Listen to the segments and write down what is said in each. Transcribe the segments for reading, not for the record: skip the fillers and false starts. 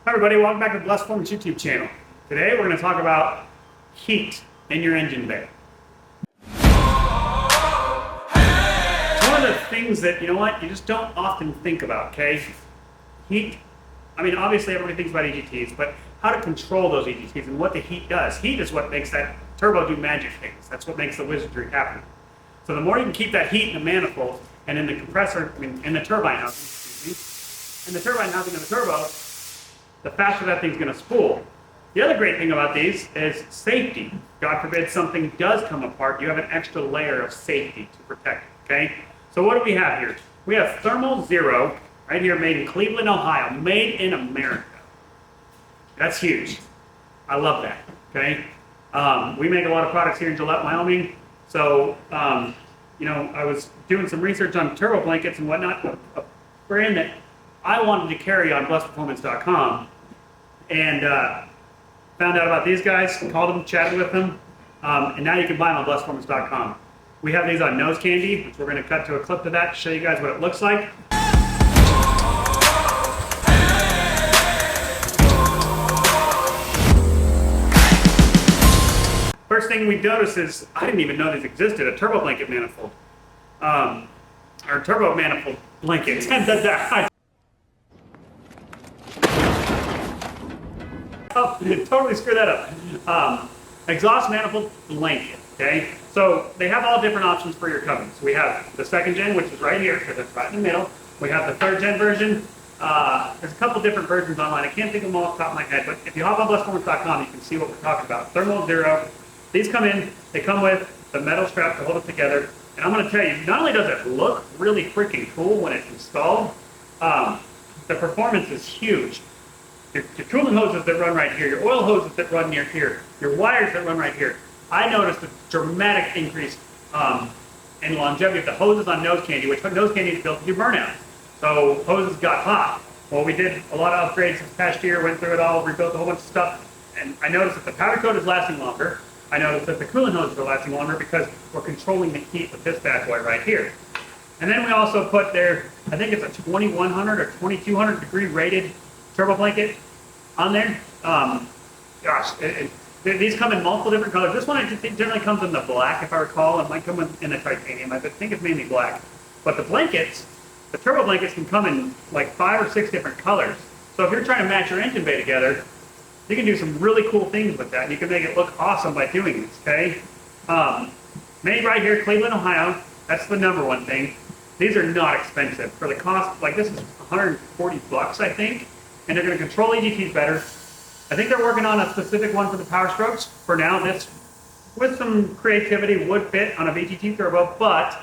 Hi everybody, welcome back to the Blessed Performance YouTube channel. Today we're going to talk about heat in your engine bay. It's one of the things that, you just don't often think about, okay? Heat, obviously everybody thinks about EGTs, but how to control those EGTs and what the heat does. Heat is what makes that turbo do magic things. That's what makes the wizardry happen. So the more you can keep that heat in the manifold and in the compressor, in the turbine housing, in the turbine housing of the turbo, the faster that thing's going to spool. The other great thing about these is safety. God forbid something does come apart, you have an extra layer of safety to protect it, okay? So what do we have here? We have Thermal Zero, right here, made in Cleveland, Ohio, made in America. That's huge. I love that, okay? We make a lot of products here in Gillette, Wyoming. So, I was doing some research on turbo blankets and whatnot, a brand that I wanted to carry on blessedperformance.com, and found out about these guys, called them, chatted with them, and now you can buy them on blessedperformance.com. We have these on Nose Candy, which we're going to cut to a clip of that to show you guys what it looks like. First thing we noticed is, I didn't even know these existed, a turbo blanket manifold. Or turbo manifold blanket. Oh, totally screwed that up. Exhaust manifold blanket, okay? So they have all different options for your couplings. We have the second gen, which is right here, because it's right in the middle. We have the third gen version. There's a couple different versions online. I can't think of them all off the top of my head, but if you hop on blessedperformance.com, you can see what we're talking about. Thermal Zero. These come in, they come with the metal strap to hold it together. And I'm going to tell you, not only does it look really freaking cool when it's installed, the performance is huge. Your coolant hoses that run right here, your oil hoses that run near here, your wires that run right here. I noticed a dramatic increase in longevity of the hoses on Nose Candy, which Nose Candy is built to do burnout. So hoses got hot. Well, we did a lot of upgrades this past year, went through it all, rebuilt a whole bunch of stuff, and I noticed that the powder coat is lasting longer. I noticed that the coolant hoses are lasting longer because we're controlling the heat with this bad boy right here. And then we also put there, I think it's a 2100 or 2200 degree rated turbo blanket on there. These come in multiple different colors. This one generally comes in the black, if I recall. It might come in the titanium. I think it's mainly black. But the blankets, the turbo blankets can come in like 5 or 6 different colors. So if you're trying to match your engine bay together, you can do some really cool things with that. And you can make it look awesome by doing this, okay? Made right here, Cleveland, Ohio. That's the number one thing. These are not expensive. For the cost, like this is 140 bucks, I think. And they're going to control EGTs better. I think they're working on a specific one for the Power Strokes. For now, this, with some creativity, would fit on a VGT turbo, but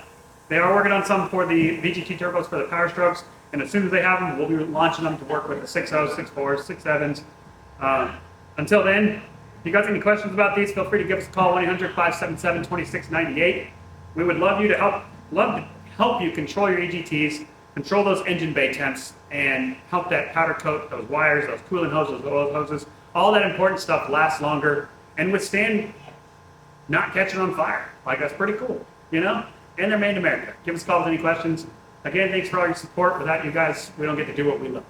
they are working on some for the VGT turbos for the Power Strokes. And as soon as they have them, we'll be launching them to work with the 6.0s, 6.4s, 6.7s. Until then, if you guys have any questions about these, feel free to give us a call, 1-800-577-2698. We would love to help you control your EGTs, control those engine bay temps, and help that powder coat, those wires, those coolant hoses, those oil hoses, all that important stuff last longer and withstand not catching on fire. Like, that's pretty cool, And they're made in America. Give us a call with any questions. Again, thanks for all your support. Without you guys, we don't get to do what we love.